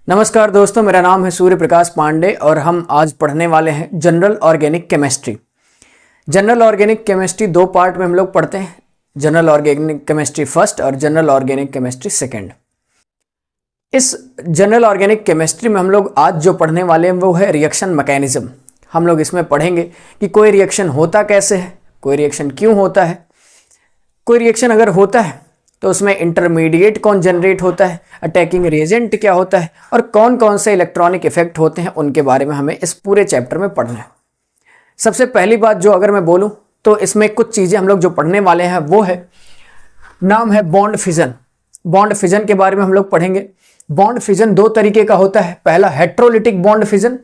नमस्कार दोस्तों, मेरा नाम है सूर्य प्रकाश पांडे और हम आज पढ़ने वाले हैं general organic chemistry. General organic chemistry दो पार्ट में हम लोग पढ़ते हैं, जनरल ऑर्गेनिक केमिस्ट्री फर्स्ट और जनरल ऑर्गेनिक केमिस्ट्री सेकंड। इस जनरल ऑर्गेनिक केमिस्ट्री में हम लोग आज जो पढ़ने वाले हैं वो है रिएक्शन मैकेनिज्म। हम लोग इसमें पढ़ेंगे कि कोई रिएक्शन होता कैसे है, कोई रिएक्शन क्यों होता है, कोई रिएक्शन अगर होता है तो उसमें इंटरमीडिएट कौन जनरेट होता है, अटैकिंग रिएजेंट क्या होता है और कौन कौन से इलेक्ट्रॉनिक इफेक्ट होते हैं, उनके बारे में हमें इस पूरे चैप्टर में पढ़ना है। सबसे पहली बात जो अगर मैं बोलूं तो इसमें कुछ चीज़ें हम लोग जो पढ़ने वाले हैं वो है, नाम है बॉन्ड फिजन। बॉन्ड फिजन के बारे में हम लोग पढ़ेंगे। बॉन्ड फिजन दो तरीके का होता है, पहला हेट्रोलिटिक बॉन्ड फिजन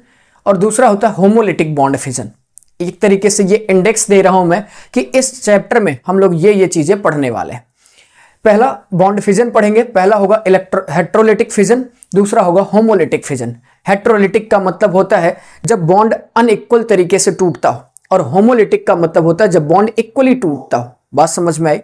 और दूसरा होता है होमोलिटिक बॉन्ड फिजन। एक तरीके से ये इंडेक्स दे रहा हूं मैं कि इस चैप्टर में हम लोग ये चीज़ें पढ़ने वाले हैं। पहला बॉन्ड फिजन पढ़ेंगे, पहला होगा हेट्रोलिटिक फिजन, दूसरा होगा होमोलिटिक फिजन। हेट्रोलिटिक का मतलब होता है जब बॉन्ड अनइक्वल तरीके से टूटता हो और होमोलिटिक का मतलब होता है जब बॉन्ड इक्वली टूटता हो। बात समझ में आई।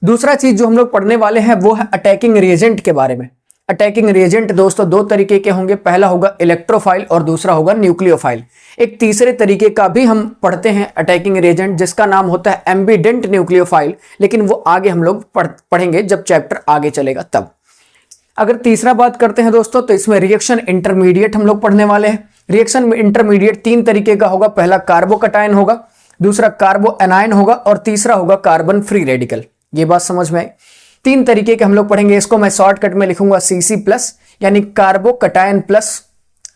दूसरा चीज जो हम लोग पढ़ने वाले हैं वो है अटैकिंग रिएजेंट के बारे में। अटैकिंग रिएजेंट दोस्तों दो तरीके के होंगे, पहला होगा इलेक्ट्रोफाइल और दूसरा होगा न्यूक्लियोफाइल। एक तीसरे तरीके का भी हम पढ़ते हैं अटैकिंग रिएजेंट, जिसका नाम होता है एम्बिडेंट न्यूक्लियोफाइल, लेकिन वो आगे हम लोग पढ़ेंगे जब चैप्टर आगे चलेगा तब। अगर तीसरा बात करते हैं दोस्तों तो इसमें रिएक्शन इंटरमीडिएट हम लोग पढ़ने वाले हैं। रिएक्शन इंटरमीडिएट तीन तरीके का होगा, पहला कार्बोकटायन होगा, दूसरा कार्बो एनायन होगा और तीसरा होगा कार्बन फ्री रेडिकल। ये बात समझ में आई। तीन तरीके के हम लोग पढ़ेंगे। इसको मैं शॉर्टकट में लिखूंगा CC+ यानी कार्बोकटायन प्लस,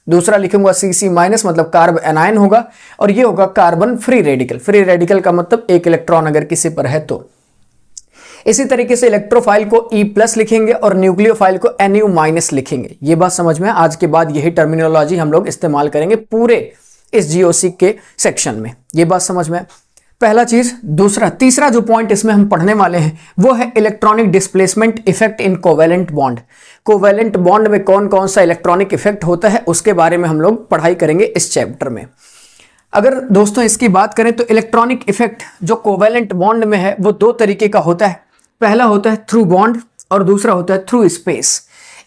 दूसरा लिखूंगा CC- मतलब कार्ब एनायन होगा और ये होगा carbon free radical. Free radical का मतलब एक इलेक्ट्रॉन अगर किसी पर है तो। इसी तरीके से इलेक्ट्रोफाइल को E+ लिखेंगे और न्यूक्लियोफाइल को Nu- लिखेंगे। ये बात समझ में। आज के बाद यही टर्मिनोलॉजी हम लोग इस्तेमाल करेंगे पूरे इस GOC के सेक्शन में। ये बात समझ में। पहला चीज। तीसरा जो पॉइंट इसमें हम पढ़ने वाले हैं वो है electronic displacement effect in covalent bond. Covalent bond में कौन कौन सा इलेक्ट्रॉनिक इफेक्ट होता है उसके बारे में हम लोग पढ़ाई करेंगे इस चैप्टर में। अगर दोस्तों इसकी बात करें तो इलेक्ट्रॉनिक इफेक्ट जो कोवेलेंट बॉन्ड में है वो दो तरीके का होता है। पहला होता है थ्रू बॉन्ड और दूसरा होता है थ्रू स्पेस।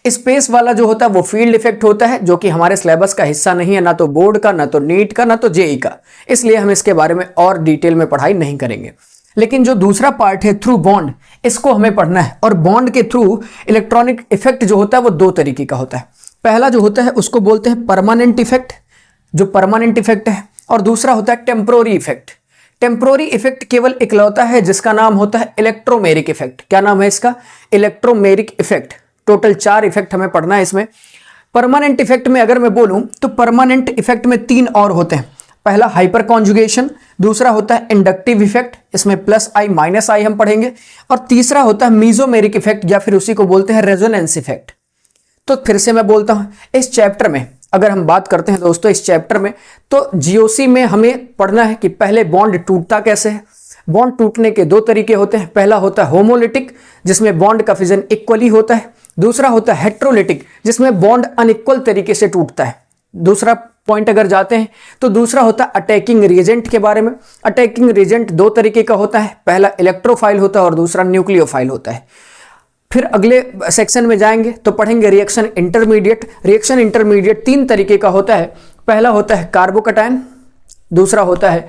स्पेस वाला जो होता है वो फील्ड इफेक्ट होता है, जो कि हमारे सिलेबस का हिस्सा नहीं है, ना तो बोर्ड का, ना तो नीट का, ना तो जेई का, इसलिए हम इसके बारे में और डिटेल में पढ़ाई नहीं करेंगे। लेकिन जो दूसरा पार्ट है थ्रू बॉन्ड, इसको हमें पढ़ना है। और बॉन्ड के थ्रू इलेक्ट्रॉनिक इफेक्ट जो होता है वो दो तरीके का होता है। पहला जो होता है उसको बोलते हैं परमानेंट इफेक्ट, जो परमानेंट इफेक्ट है, और दूसरा होता है टेम्पोररी इफेक्ट। टेम्पोररी इफेक्ट केवल इकलौता है जिसका नाम होता है इलेक्ट्रोमेरिक इफेक्ट। क्या नाम है इसका? Electromeric effect. टोटल 4 इफेक्ट हमें पढ़ना है इसमें। परमानेंट इफेक्ट में अगर मैं बोलूं तो परमानेंट इफेक्ट में 3 और होते हैं। पहला हाइपर कॉन्जुगेशन, दूसरा होता है इंडक्टिव इफेक्ट, इसमें +I -I हम पढ़ेंगे, और तीसरा होता है मीजोमेरिक इफेक्ट या फिर उसी को बोलते हैं रेजोनेंस इफेक्ट। तो फिर से मैं बोलता हूं, इस चैप्टर में अगर हम बात करते हैं दोस्तों, इस चैप्टर में तो GOC में हमें पढ़ना है कि पहले बॉन्ड टूटता कैसे है। बॉन्ड टूटने के दो तरीके होते हैं। पहला होता है होमोलिटिक, जिसमें बॉन्ड का फिजन इक्वली होता है। दूसरा होता है हेट्रोलिटिक, जिसमें बॉन्ड अनइक्वल तरीके से टूटता है। दूसरा पॉइंट अगर जाते हैं तो दूसरा होता है अटैकिंग रिएजेंट के बारे में। अटैकिंग रिएजेंट दो तरीके का होता है, पहला इलेक्ट्रोफाइल होता है और दूसरा न्यूक्लियोफाइल होता है। फिर अगले सेक्शन में जाएंगे तो पढ़ेंगे रिएक्शन इंटरमीडिएट। रिएक्शन इंटरमीडिएट 3 तरीके का होता है। पहला होता है कार्बोकटायन, दूसरा होता है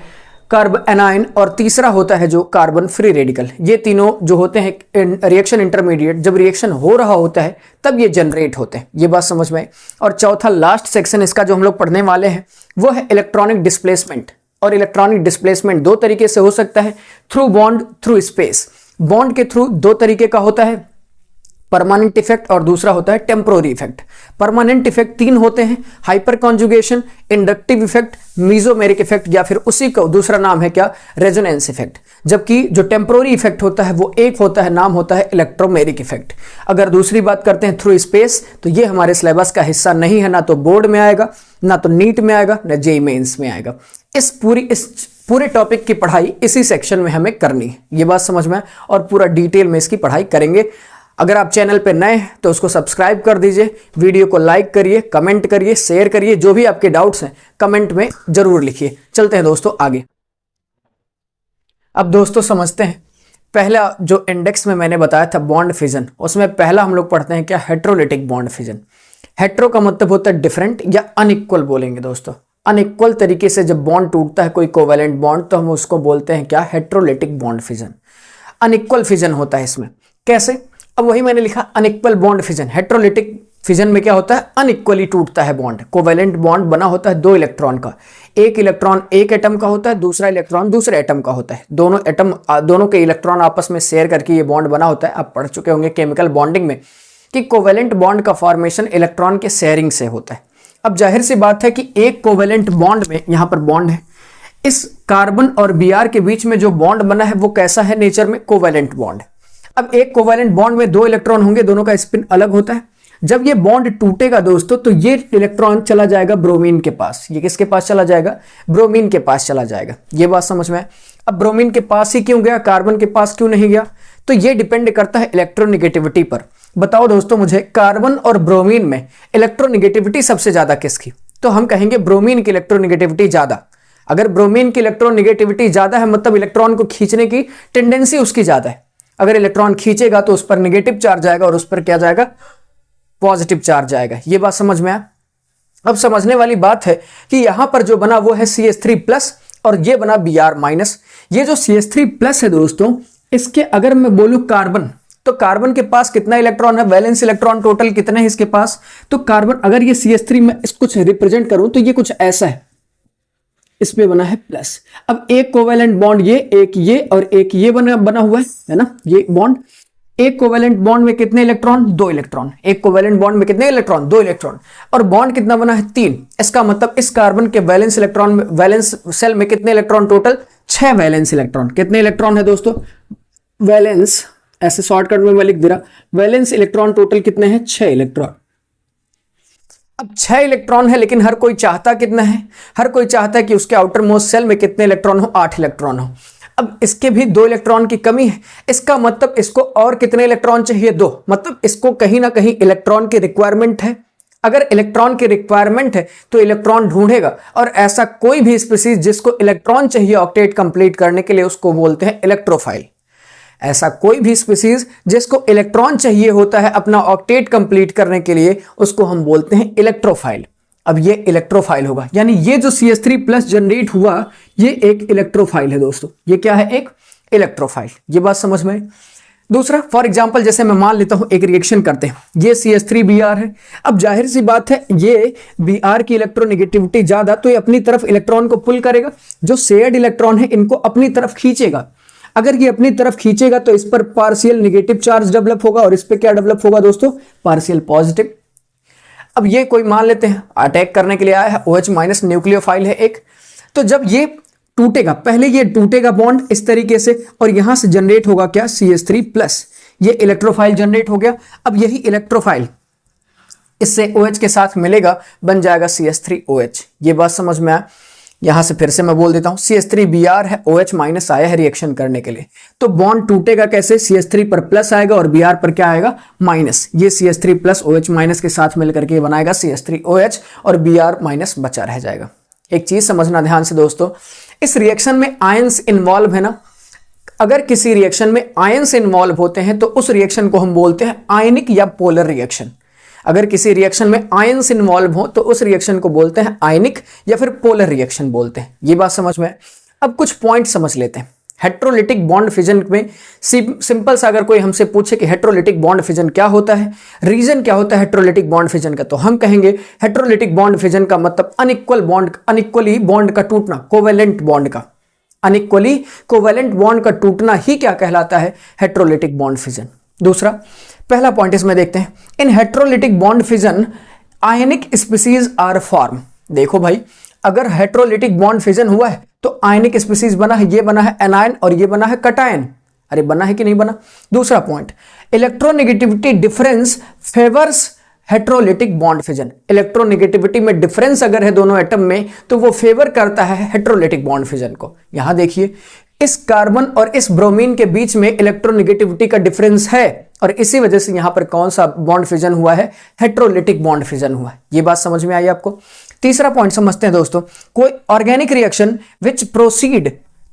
कार्ब एनायन और तीसरा होता है जो कार्बन फ्री रेडिकल। ये तीनों जो होते हैं रिएक्शन इंटरमीडिएट, जब रिएक्शन हो रहा होता है तब ये जनरेट होते हैं। ये बात समझ में आई। और चौथा लास्ट सेक्शन इसका जो हम लोग पढ़ने वाले हैं वो है इलेक्ट्रॉनिक डिस्प्लेसमेंट। और इलेक्ट्रॉनिक डिस्प्लेसमेंट दो तरीके से हो सकता है, through bond, through space. Bond के थ्रू दो तरीके का होता है, परमानेंट इफेक्ट और दूसरा होता है टेम्पोररी इफेक्ट। परमानेंट इफेक्ट 3 होते हैं, hyper conjugation, inductive effect, mesomeric effect या फिर उसी का दूसरा नाम है क्या? Resonance effect. जबकि जो टेम्पोररी इफेक्ट होता है वो एक होता है, नाम होता है इलेक्ट्रोमेरिक इफेक्ट। अगर दूसरी बात करते हैं थ्रू स्पेस, तो ये हमारे सिलेबस का हिस्सा नहीं है, ना तो बोर्ड में आएगा, ना तो नीट में आएगा, ना जेईई मेंस में आएगा। इस पूरे टॉपिक की पढ़ाई इसी सेक्शन में हमें करनी है। ये बात समझ में, और पूरा डिटेल में इसकी पढ़ाई करेंगे। अगर आप चैनल पे नए हैं तो उसको सब्सक्राइब कर दीजिए, वीडियो को लाइक करिए, कमेंट करिए, शेयर करिए। जो भी आपके डाउट्स हैं कमेंट में जरूर लिखिए। चलते हैं दोस्तों आगे। अब दोस्तों समझते हैं, पहला जो इंडेक्स में मैंने बताया था बॉन्ड फिजन, उसमें पहला हम लोग पढ़ते हैं क्या? Heterolytic bond fission. हेट्रो का मतलब होता है डिफरेंट या अनइक्वल बोलेंगे दोस्तों। अनइक्वल तरीके से जब बॉन्ड टूटता है कोई कोवेलेंट बॉन्ड तो हम उसको बोलते हैं क्या, heterolytic bond fission. Unequal fission होता है इसमें, कैसे, अब वही मैंने लिखा unequal bond fission. Heterolytic fission में क्या होता है, अनइक्वली टूटता है बॉन्ड। कोवेलेंट बॉन्ड बना होता है दो इलेक्ट्रॉन का, एक इलेक्ट्रॉन एक एटम का होता है, दूसरा इलेक्ट्रॉन दूसरे एटम का होता है। दोनों एटम, दोनों के इलेक्ट्रॉन आपस में शेयर करके ये बॉन्ड बना होता है। आप पढ़ चुके होंगे केमिकल बॉन्डिंग में कि कोवेलेंट बॉन्ड का फॉर्मेशन इलेक्ट्रॉन के शेयरिंग से होता है। अब जाहिर सी बात है कि एक कोवेलेंट बॉन्ड में, यहां पर बॉन्ड है, इस कार्बन और Br के बीच में जो बॉन्ड बना है वो कैसा है नेचर में, कोवेलेंट बॉन्ड। अब एक कोवेलेंट बॉन्ड में दो इलेक्ट्रॉन होंगे, दोनों का स्पिन अलग होता है। जब ये बॉन्ड टूटेगा दोस्तों तो ये इलेक्ट्रॉन चला जाएगा ब्रोमीन के पास। ये किसके पास चला जाएगा, ब्रोमीन के पास चला जाएगा। ये बात समझ में है। अब ब्रोमीन के पास ही क्यों गया, कार्बन के पास क्यों नहीं गया, तो ये डिपेंड करता है इलेक्ट्रोनिगेटिविटी पर। बताओ दोस्तों मुझे, कार्बन और ब्रोमीन में इलेक्ट्रोनिगेटिविटी सबसे ज्यादा किसकी, तो हम कहेंगे ब्रोमीन की इलेक्ट्रोनिगेटिविटी ज्यादा। अगर ब्रोमीन की इलेक्ट्रोनिगेटिविटी ज्यादा है मतलब इलेक्ट्रॉन को खींचने की टेंडेंसी उसकी ज्यादा है। अगर इलेक्ट्रॉन खींचेगा तो उस पर नेगेटिव चार्ज आएगा और उस पर क्या जाएगा, पॉजिटिव चार्ज आएगा। ये बात समझ में आया। अब समझने वाली बात है कि यहां पर जो बना वो है CH3+ और ये बना Br-। ये जो CH3+ है दोस्तों, इसके अगर मैं बोलूं कार्बन, तो कार्बन के पास कितना इलेक्ट्रॉन है, वैलेंस इलेक्ट्रॉन टोटल कितने हैं इसके पास, तो कार्बन, अगर ये CH3 में इसको कुछ रिप्रेजेंट करूं तो ये कुछ ऐसा है, इस पे बना है प्लस। अब एक कोवेलेंट बॉन्ड ये, एक ये और एक ये बना हुआ है ना, ये बॉन्ड। एक कोवेलेंट बॉन्ड में कितने इलेक्ट्रॉन, दो इलेक्ट्रॉन। एक कोवेलेंट बॉन्ड में कितने इलेक्ट्रॉन, दो इलेक्ट्रॉन। और बॉन्ड कितना बना है, 3। इसका मतलब इस कार्बन के वैलेंस इलेक्ट्रॉन में, वैलेंस सेल में कितने इलेक्ट्रॉन टोटल, 6 वैलेंस इलेक्ट्रॉन। कितने इलेक्ट्रॉन है दोस्तों, वैलेंस, ऐसे शॉर्टकट में मैं लिख दे रहा, वैलेंस इलेक्ट्रॉन टोटल कितने हैं, 6 इलेक्ट्रॉन। अब 6 इलेक्ट्रॉन है, लेकिन हर कोई चाहता कितना है, हर कोई चाहता है कि उसके आउटर मोस्ट सेल में कितने इलेक्ट्रॉन हो, 8 इलेक्ट्रॉन हो। अब इसके भी 2 इलेक्ट्रॉन की कमी है, इसका मतलब इसको और कितने इलेक्ट्रॉन चाहिए, 2। मतलब इसको कहीं ना कहीं इलेक्ट्रॉन की रिक्वायरमेंट है। अगर इलेक्ट्रॉन की रिक्वायरमेंट है तो इलेक्ट्रॉन ढूंढेगा, और ऐसा कोई भी स्पीसीज जिसको इलेक्ट्रॉन चाहिए ऑक्टेट कंप्लीट करने के लिए उसको बोलते हैं इलेक्ट्रोफाइल। ऐसा कोई भी स्पीसीज जिसको इलेक्ट्रॉन चाहिए होता है अपना ऑक्टेट कंप्लीट करने के लिए उसको हम बोलते हैं इलेक्ट्रोफाइल। अब ये इलेक्ट्रोफाइल होगा, यानी ये जो CH3+ जनरेट हुआ ये एक इलेक्ट्रोफाइल है दोस्तों। ये क्या है, एक इलेक्ट्रोफाइल। ये बात समझ में। दूसरा, फॉर एग्जांपल जैसे मैं मान लेता हूं एक रिएक्शन करते हैं, ये CH3Br है। अब जाहिर सी बात है ये Br की इलेक्ट्रोनेगेटिविटी ज्यादा, तो ये अपनी तरफ इलेक्ट्रॉन को पुल करेगा, जो शेयर्ड इलेक्ट्रॉन है इनको अपनी तरफ खींचेगा। अगर ये अपनी तरफ खींचेगा तो इस पर पार्शियल नेगेटिव चार्ज डेवलप होगा और इस पे क्या डेवलप होगा दोस्तों, पार्शियल पॉजिटिव। अब ये कोई मान लेते हैं अटैक करने के लिए आया है, OH- न्यूक्लियोफाइल है एक। तो जब ये टूटेगा, पहले ये टूटेगा बॉन्ड इस तरीके से और यहां से जनरेट होगा क्या, CH3+। ये इलेक्ट्रोफाइल जनरेट हो गया। अब यही इलेक्ट्रोफाइल इससे OH के साथ मिलेगा, बन जाएगा CH3OH। ये बात समझ में आया। यहां से फिर से मैं बोल देता हूं, CH3Br है, OH- आया है रिएक्शन करने के लिए। तो बॉन्ड टूटेगा कैसे, CH3 पर प्लस आएगा और Br पर क्या आएगा, माइनस। ये CH3+ OH- के साथ मिलकर के बनाएगा CH3OH और Br- बचा रह जाएगा। एक चीज समझना ध्यान से दोस्तों, इस रिएक्शन में आयंस इन्वॉल्व है ना। अगर किसी रिएक्शन में आयंस इन्वॉल्व होते हैं तो उस रिएक्शन को हम बोलते हैं आयनिक या पोलर रिएक्शन। अगर किसी रिएक्शन में आयंस इन्वॉल्व हो तो उस रिएक्शन को बोलते हैं आयनिक या फिर पोलर रिएक्शन बोलते हैं। ये बात समझ में। अब कुछ पॉइंट समझ लेते हैं। हेट्रोलिटिक बॉन्ड फिजन में सिंपल सा अगर कोई हमसे पूछे कि हेट्रोलिटिक बॉन्ड फिजन क्या होता है, रीजन क्या होता है हेट्रोलिटिक बॉन्ड फिजन का, तो हम कहेंगे हेट्रोलिटिक बॉन्ड फिजन का मतलब अनइक्वली बॉन्ड का टूटना, कोवेलेंट बॉन्ड का अनइक्वली कोवेलेंट बॉन्ड का टूटना ही क्या कहलाता है, हेट्रोलिटिक बॉन्ड फिजन। दूसरा, पहला पॉइंट इसमें देखते हैं, in heterolytic bond fission ionic species are formed. देखो भाई, अगर हेट्रोलिटिक बॉन्ड फिजन हुआ है तो आयनिक स्पीसीज बना है, ये बना है एनायन और ये बना है कटायन। अरे बना है कि नहीं बना। दूसरा point, electronegativity difference favours heterolytic bond fission. Electronegativity में डिफरेंस अगर है दोनों एटम में तो वो फेवर करता है हेट्रोलिटिक बॉन्ड फिजन को। यहां देखिए, इस कार्बन और इस ब्रोमीन के बीच में इलेक्ट्रोनेगेटिविटी का डिफरेंस है और इसी वजह से यहां पर कौन सा बॉन्ड फिजन हुआ है, हेट्रोलिटिक बॉन्ड फिजन हुआ है। ये बात समझ में आई आपको। तीसरा पॉइंट समझते हैं दोस्तों, कोई organic reaction which proceed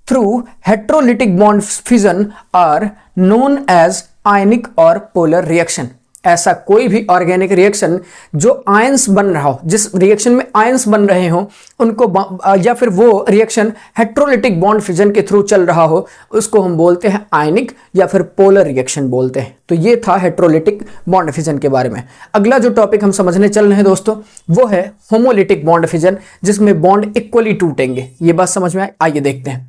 through heterolytic bond fission are known as ionic और पोलर रिएक्शन। ऐसा कोई भी ऑर्गेनिक रिएक्शन जो आयंस बन रहा हो, जिस रिएक्शन में आयंस बन रहे हो उनको, या फिर वो रिएक्शन हेट्रोलिटिक बॉन्ड फिजन के थ्रू चल रहा हो, उसको हम बोलते हैं आयनिक या फिर पोलर रिएक्शन बोलते हैं। तो ये था हेट्रोलिटिक बॉन्ड फिजन के बारे में। अगला जो टॉपिक हम समझने चल रहे हैं दोस्तों वो है होमोलिटिक बॉन्ड फिजन, जिसमें बॉन्ड इक्वली टूटेंगे। ये बात समझ में आइए देखते हैं।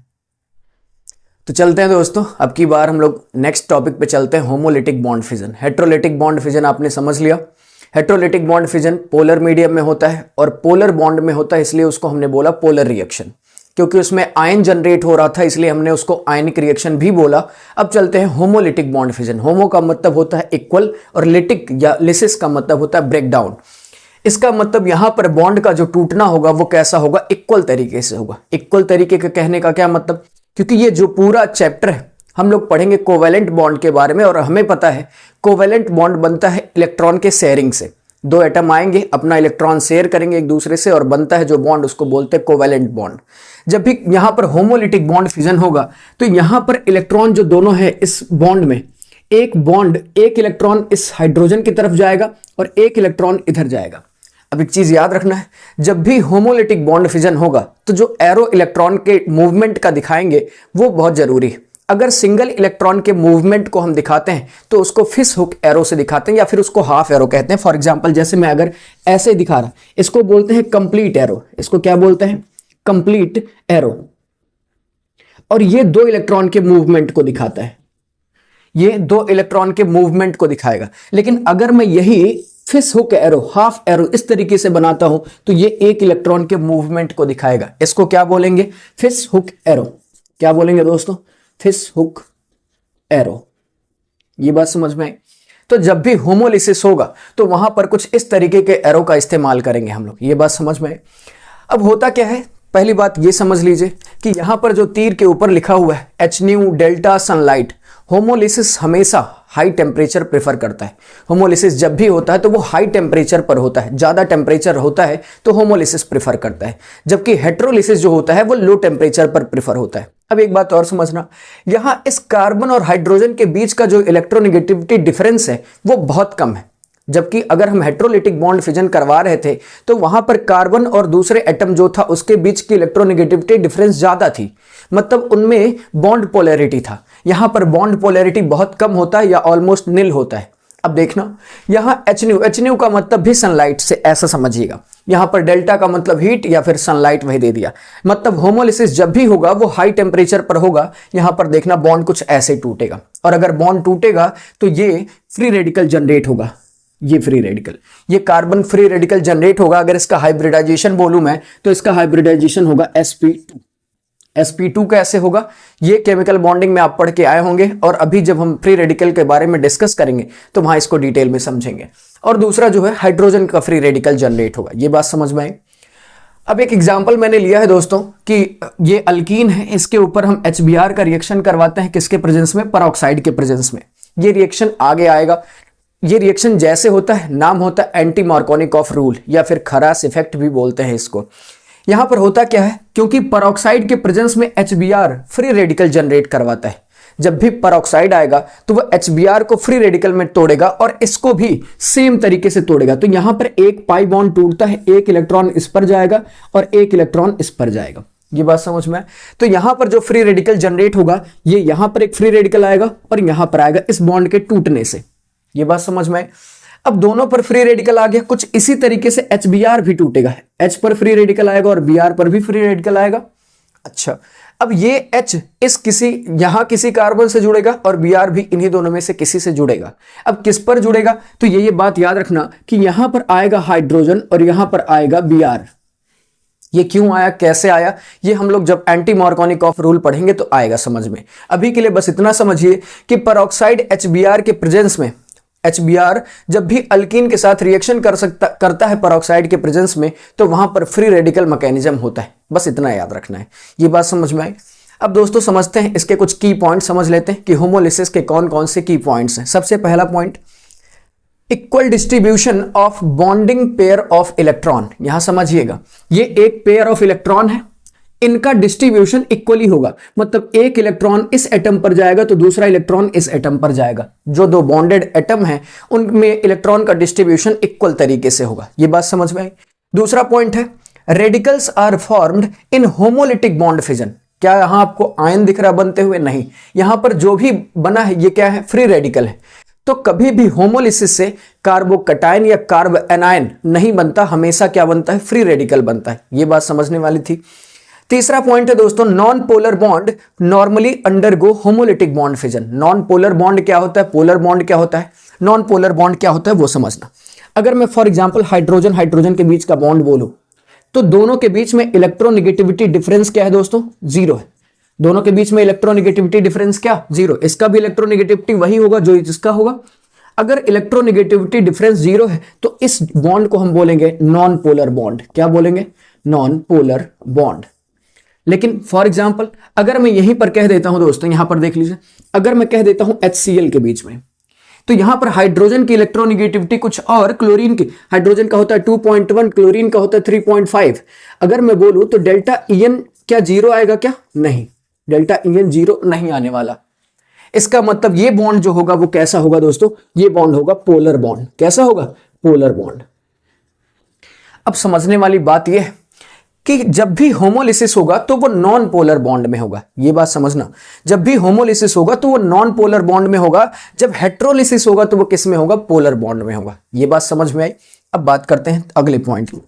तो चलते हैं दोस्तों, अब की बार हम लोग नेक्स्ट टॉपिक पे चलते हैं, homolytic bond fission. Heterolytic bond fission आपने समझ लिया। Heterolytic bond fission polar medium में होता है और पोलर बॉन्ड में होता है, इसलिए उसको हमने बोला पोलर रिएक्शन, क्योंकि उसमें आयन जनरेट हो रहा था इसलिए हमने उसको आयनिक रिएक्शन भी बोला। अब चलते हैं होमोलिटिक बॉन्ड फिजन। होमो का मतलब होता है इक्वल और लिटिक या लिसिस का मतलब होता है ब्रेक डाउन। इसका मतलब यहां पर बॉन्ड का जो टूटना होगा वो कैसा होगा, इक्वल तरीके से होगा। इक्वल तरीके का कहने का क्या मतलब, क्योंकि ये जो पूरा चैप्टर है हम लोग पढ़ेंगे कोवेलेंट बॉन्ड के बारे में, और हमें पता है कोवेलेंट बॉन्ड बनता है इलेक्ट्रॉन के शेयरिंग से। दो एटम आएंगे, अपना इलेक्ट्रॉन शेयर करेंगे एक दूसरे से और बनता है जो बॉन्ड, उसको बोलते हैं कोवेलेंट बॉन्ड। जब भी यहां पर होमोलिटिक बॉन्ड फिजन होगा तो यहां पर इलेक्ट्रॉन जो दोनों है इस बॉन्ड में, एक इलेक्ट्रॉन इस हाइड्रोजन की तरफ जाएगा और एक इलेक्ट्रॉन इधर जाएगा। अब एक चीज याद रखना है, जब भी होमोलिटिक बॉन्ड फिजन होगा तो जो एरो इलेक्ट्रॉन के मूवमेंट का दिखाएंगे वो बहुत जरूरी है। अगर सिंगल इलेक्ट्रॉन के मूवमेंट को हम दिखाते हैं तो उसको फिश हुक एरो से दिखाते हैं या फिर उसको हाफ एरो कहते हैं। फॉर एग्जांपल जैसे मैं अगर ऐसे दिखा रहा, इसको बोलते हैं कंप्लीट एरो। इसको क्या बोलते हैं, कंप्लीट एरो। और ये दो इलेक्ट्रॉन के मूवमेंट को दिखाता है, ये दो इलेक्ट्रॉन के मूवमेंट को दिखाएगा। लेकिन अगर मैं यही fish hook arrow, half arrow इस तरीके से बनाता हूं तो ये एक इलेक्ट्रॉन के मूवमेंट को दिखाएगा। इसको क्या बोलेंगे, फिश हुक एरो। क्या बोलेंगे दोस्तों, फिश हुक एरो। ये बात समझ में आई। तो जब भी होमोलिसिस होगा तो वहां पर कुछ इस तरीके के एरो का इस्तेमाल करेंगे हम लोग। ये बात समझ में आई। अब होता क्या है, पहली बात ये समझ लीजिए कि यहां पर जो तीर के ऊपर लिखा हुआ है Hν डेल्टा सनलाइट, होमोलिसिस हमेशा हाई टेम्परेचर प्रेफर करता है। होमोलिसिस जब भी होता है तो वो हाई टेम्परेचर पर होता है, ज़्यादा टेम्परेचर होता है तो होमोलिसिस प्रेफर करता है, जबकि हेट्रोलिसिस जो होता है वो लो टेम्परेचर पर प्रेफर होता है। अब एक बात और समझना, यहां इस कार्बन और हाइड्रोजन के बीच का जो इलेक्ट्रोनेगेटिविटी डिफरेंस है वो बहुत कम है। जबकि अगर हम हेट्रोलिटिक बॉन्ड फिजन करवा रहे थे तो वहां पर कार्बन और दूसरे एटम जो था उसके बीच की इलेक्ट्रोनेगेटिविटी डिफरेंस ज्यादा थी, मतलब उनमें बॉन्ड पोलैरिटी था। यहां पर बॉन्ड पोलैरिटी बहुत कम होता है या ऑलमोस्ट निल होता है। अब देखना, यहां Hν का मतलब भी सनलाइट से, ऐसा समझिएगा। यहां पर डेल्टा का मतलब हीट या फिर सनलाइट वही दे दिया। मतलब होमोलिसिस जब भी होगा वो हाई टेम्परेचर पर होगा। यहां पर देखना बॉन्ड कुछ ऐसे टूटेगा, और अगर बॉन्ड टूटेगा तो ये फ्री रेडिकल जनरेट होगा। ये फ्री रेडिकल, ये कार्बन फ्री रेडिकल जनरेट होगा। अगर इसका हाइब्रिडाइजेशन बोलूं मैं तो इसका हाइब्रिडाइजेशन होगा sp2। sp2 कैसे होगा, ये केमिकल बॉन्डिंग में आप पढ़ के आए होंगे, और अभी जब हम फ्री रेडिकल के बारे में डिस्कस करेंगे तो वहां इसको डिटेल में समझेंगे। और दूसरा जो है हाइड्रोजन का फ्री रेडिकल जनरेट होगा। ये बात समझ में आई। अब एक एग्जाम्पल मैंने लिया है दोस्तों कि ये अल्कीन है, इसके ऊपर हम HBr का रिएक्शन करवाते हैं, किसके प्रेजेंस में, परऑक्साइड के प्रेजेंस में। ये रिएक्शन आगे आएगा। ये रिएक्शन जैसे होता है, नाम होता है एंटी मार्कोनिकॉफ रूल या फिर खरास इफेक्ट भी बोलते हैं इसको। यहां पर होता क्या है, क्योंकि परऑक्साइड के प्रेजेंस में HBr फ्री रेडिकल जनरेट करवाता है। जब भी परऑक्साइड आएगा तो वह HBr को फ्री रेडिकल में तोड़ेगा और इसको भी सेम तरीके से तोड़ेगा। तो यहां पर एक पाई बॉन्ड टूटता है, एक इलेक्ट्रॉन इस पर जाएगा और एक इलेक्ट्रॉन इस पर जाएगा। ये बात समझ में। तो यहां पर जो फ्री रेडिकल जनरेट होगा, ये यहां पर एक फ्री रेडिकल आएगा और यहां पर आएगा इस बॉन्ड के टूटने से। ये बात समझ में। अब दोनों पर फ्री रेडिकल आ गया, कुछ इसी तरीके से HBr भी टूटेगा। H पर फ्री रेडिकल आएगा और Br पर भी फ्री रेडिकल आएगा। अच्छा, अब ये H यहां किसी कार्बन से जुड़ेगा और Br भी इन्हीं दोनों में से किसी से जुड़ेगा। अब किस पर जुड़ेगा, तो ये बात याद रखना कि यहां पर आएगा हाइड्रोजन और यहां पर आएगा Br। ये क्यों आया, कैसे आया, ये हम लोग जब एंटी मार्कोनिकॉफ रूल पढ़ेंगे तो आएगा समझ में। अभी के लिए बस इतना समझिए कि परऑक्साइड HBr के प्रेजेंस में, HBr जब भी अल्कीन के साथ रिएक्शन करता है परऑक्साइड के प्रेजेंस में, तो वहां पर फ्री रेडिकल मैकेनिज्म होता है। बस इतना याद रखना है। ये बात समझ में आई। अब दोस्तों समझते हैं इसके कुछ की पॉइंट, समझ लेते हैं कि होमोलिसिस के कौन कौन से की पॉइंट्स हैं। सबसे पहला point, equal distribution of bonding pair of electron. यहां समझिएगा, ये एक पेयर ऑफ इलेक्ट्रॉन है, इनका डिस्ट्रीब्यूशन इक्वली होगा, मतलब एक इलेक्ट्रॉन इस एटम पर जाएगा तो दूसरा इलेक्ट्रॉन इस एटम पर जाएगा। जो दो बॉन्डेड एटम हैं उनमें इलेक्ट्रॉन का डिस्ट्रीब्यूशन इक्वल तरीके से होगा। ये बात समझ में आई। दूसरा पॉइंट है radicals are formed in homolytic bond fission. क्या यहां आपको आयन दिख रहा बनते हुए? नहीं, यहां पर जो भी बना है ये क्या है? फ्री रेडिकल है। तो कभी भी होमोलिसिस से कार्बोकटायन या कार्ब एनायन नहीं बनता, हमेशा क्या बनता है? फ्री रेडिकल बनता है। ये बात समझने वाली थी। तीसरा पॉइंट है दोस्तों non polar bond normally undergo homolytic bond fission. Non polar bond क्या होता है, पोलर बॉन्ड क्या होता है, नॉन पोलर बॉन्ड क्या होता है वो समझना। अगर मैं फॉर एग्जांपल हाइड्रोजन हाइड्रोजन के बीच का बॉन्ड बोलूं तो दोनों के बीच में इलेक्ट्रोनेगेटिविटी डिफरेंस क्या है दोस्तों? जीरो है। दोनों के बीच में इलेक्ट्रोनेगेटिविटी डिफरेंस क्या? जीरो। इसका भी इलेक्ट्रोनेगेटिविटी वही होगा जो इसका होगा। अगर इलेक्ट्रोनेगेटिविटी डिफरेंस जीरो है तो इस बॉन्ड को हम बोलेंगे नॉन पोलर बॉन्ड। क्या बोलेंगे? Non polar bond. लेकिन फॉर एग्जांपल अगर मैं यहीं पर कह देता हूं दोस्तों, यहां पर देख लीजिए, अगर मैं कह देता हूं HCl के बीच में, तो यहां पर हाइड्रोजन की इलेक्ट्रोनेगेटिविटी कुछ और, क्लोरीन की, हाइड्रोजन का होता है 2.1, क्लोरीन का होता है 3.5। अगर मैं बोलूं तो डेल्टा EN क्या जीरो आएगा? क्या? नहीं, डेल्टा EN जीरो नहीं आने वाला। इसका मतलब ये बॉन्ड जो होगा वो कैसा होगा दोस्तों? ये बॉन्ड होगा पोलर बॉन्ड। कैसा होगा? Polar bond. अब समझने वाली बात यह है कि जब भी होमोलिसिस होगा तो वो नॉन पोलर बॉन्ड में होगा। ये बात समझना, जब भी होमोलिसिस होगा तो वो नॉन पोलर बॉन्ड में होगा। जब हेट्रोलिसिस होगा तो वो किस में होगा? पोलर बॉन्ड में होगा। ये बात समझ में आई। अब बात करते हैं अगले पॉइंट की।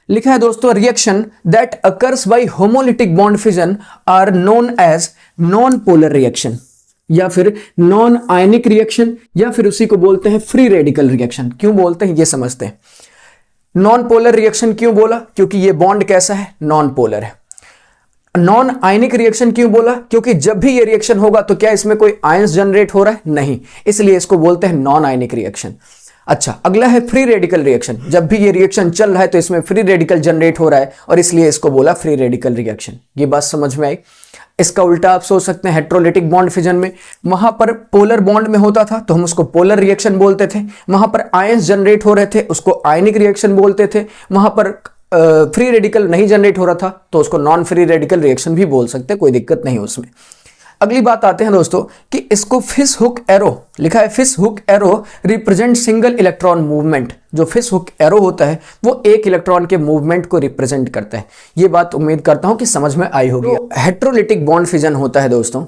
लिखा है दोस्तों reaction that occurs by homolytic bond fission are known as non polar reaction, या फिर नॉन आयनिक रिएक्शन, या फिर उसी को बोलते हैं फ्री रेडिकल रिएक्शन। क्यों बोलते हैं ये समझते हैं। नॉन पोलर रिएक्शन क्यों बोला? क्योंकि ये बॉन्ड कैसा है? नॉन पोलर है। नॉन आयनिक रिएक्शन क्यों बोला? क्योंकि जब भी ये रिएक्शन होगा तो क्या इसमें कोई आयंस जनरेट हो रहा है? नहीं, इसलिए इसको बोलते हैं नॉन आयनिक रिएक्शन। अच्छा, अगला है फ्री रेडिकल रिएक्शन। जब भी ये रिएक्शन चल रहा है तो इसमें फ्री रेडिकल जनरेट हो रहा है और इसलिए इसको बोला फ्री रेडिकल रिएक्शन। ये बात समझ में आई। इसका उल्टा आप सोच सकते हैं हेट्रोलिटिक बॉन्ड फिजन में, वहां पर पोलर बॉन्ड में होता था तो हम उसको पोलर रिएक्शन बोलते थे। वहां पर आयंस जनरेट हो रहे थे उसको आयनिक रिएक्शन बोलते थे। वहां पर फ्री रेडिकल नहीं जनरेट हो रहा था तो उसको नॉन फ्री रेडिकल रिएक्शन भी बोल सकते, कोई दिक्कत नहीं उसमें। अगली बात आते हैं दोस्तों कि इसको फिश हुक एरो, लिखा है fish hook arrow represent single electron movement. जो फिश हुक एरो होता है वो एक इलेक्ट्रॉन के मूवमेंट को रिप्रेजेंट करता है। ये बात उम्मीद करता हूं कि समझ में आई होगी। हेट्रोलिटिक बॉन्ड फिजन होता है दोस्तों,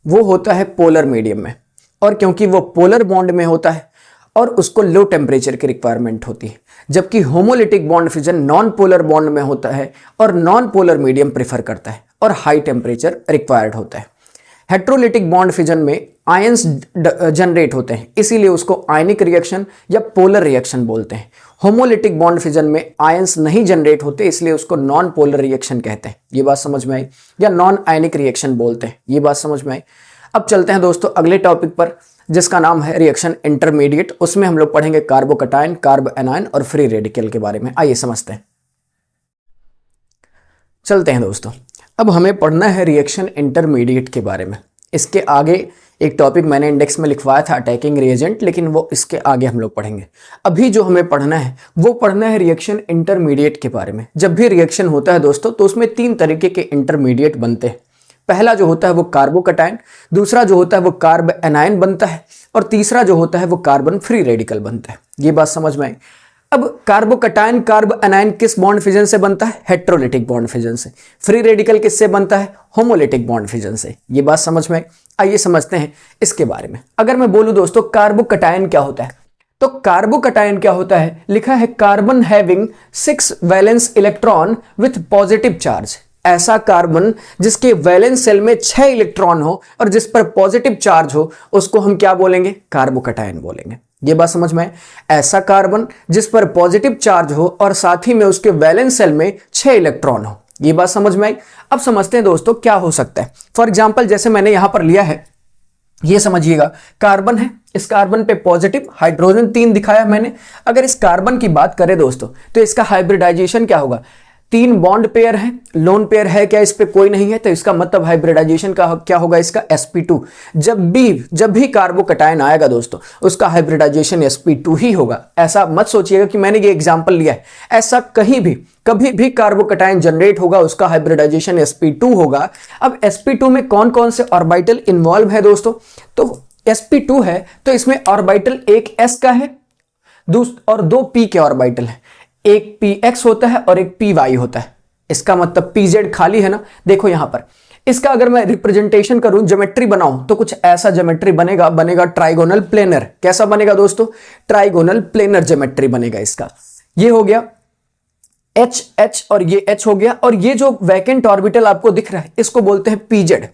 वो होता है पोलर मीडियम में, और क्योंकि वो पोलर बॉन्ड में होता है और उसको लो टेम्परेचर की रिक्वायरमेंट होती है, जबकि homolytic bond fission non polar bond में होता है और नॉन पोलर मीडियम प्रेफर करता है और हाई टेम्परेचर रिक्वायर्ड होता है। हेट्रोलिटिक बॉन्ड फिजन में आयंस जनरेट होते हैं, इसीलिए उसको आयनिक रिएक्शन या पोलर रिएक्शन बोलते हैं। होमोलिटिक बॉन्ड फिजन में आयंस नहीं जनरेट होते, इसलिए उसको नॉन पोलर रिएक्शन कहते हैं। ये बात समझ में आई, या नॉन आयनिक रिएक्शन बोलते हैं। ये बात समझ में आई। अब चलते हैं दोस्तों अगले टॉपिक पर, जिसका नाम है रिएक्शन इंटरमीडिएट। उसमें हम लोग पढ़ेंगे कार्बोकटायन, कार्ब एनायन और फ्री रेडिकल के बारे में। आइए समझते हैं, चलते हैं दोस्तों। अब हमें पढ़ना है रिएक्शन इंटरमीडिएट के बारे में। इसके आगे एक टॉपिक मैंने इंडेक्स में लिखवाया था अटैकिंग रिएजेंट, लेकिन वो इसके आगे हम लोग पढ़ेंगे। अभी जो हमें पढ़ना है वो पढ़ना है रिएक्शन इंटरमीडिएट के बारे में। जब भी रिएक्शन होता है दोस्तों तो उसमें 3 तरीके के इंटरमीडिएट बनते हैं। पहला जो होता है वो कार्बोकटायन, दूसरा जो होता है वो कार्ब एनायन बनता है, और तीसरा जो होता है वो कार्बन फ्री रेडिकल बनता है। ये बात समझ में आई। अब कार्बोकटायन कार्ब एनायन किस बॉन्ड फिजन से बनता है? हेट्रोलिटिक बॉन्ड फिजन से। फ्री रेडिकल किससे बनता है? होमोलिटिक बॉन्ड फिजन से। ये बात समझ में आई। आइए समझते हैं इसके बारे में। अगर मैं बोलूं दोस्तों कार्बोकटायन क्या होता है, तो कार्बोकटायन क्या होता है? लिखा है carbon having 6 valence electron with positive charge. ऐसा कार्बन जिसके वैलेंस सेल में 6 इलेक्ट्रॉन हो और जिस पर पॉजिटिव चार्ज हो, उसको हम क्या बोलेंगे? कार्बोकटायन बोलेंगे। ये बात समझ में आए। ऐसा कार्बन जिस पर पॉजिटिव चार्ज हो और साथ ही में उसके वैलेंस सेल में 6 इलेक्ट्रॉन हो। ये बात समझ में आई। अब समझते हैं दोस्तों क्या हो सकता है। फॉर एग्जांपल जैसे मैंने यहां पर लिया है, ये समझिएगा कार्बन है, इस कार्बन पे पॉजिटिव हाइड्रोजन 3 दिखाया मैंने। अगर इस कार्बन की बात करें दोस्तों तो इसका हाइब्रिडाइजेशन क्या होगा? तीन बॉन्ड पेयर है, लोन पेयर है क्या इस पे कोई नहीं है, तो इसका मतलब हाइब्रिडाइजेशन का क्या होगा इसका sp2। जब भी कार्बोकटायन आएगा दोस्तों उसका हाइब्रिडाइजेशन sp2 ही होगा। ऐसा मत सोचिएगा कि मैंने ये एग्जांपल लिया है, ऐसा कभी भी कार्बोकटायन जनरेट होगा उसका हाइब्रिडाइजेशन sp2 होगा। अब sp2 में कौन कौन से ऑर्बिटल इन्वॉल्व है दोस्तों, तो sp2 है तो इसमें ऑर्बिटल एक s का है और दो p के ऑर्बिटल है, एक px होता है और एक py होता है। इसका मतलब pz खाली है ना। देखो यहां पर इसका अगर मैं रिप्रेजेंटेशन करूं, ज्योमेट्री बनाऊं, तो कुछ ऐसा ज्योमेट्री बनेगा ट्राइगोनल प्लेनर। कैसा बनेगा दोस्तों, ट्राइगोनल प्लेनर ज्योमेट्री बनेगा इसका। ये हो गया H और ये H हो गया, और ये जो वैकेंट ऑर्बिटल आपको दिख रहा है इसको बोलते हैं pz।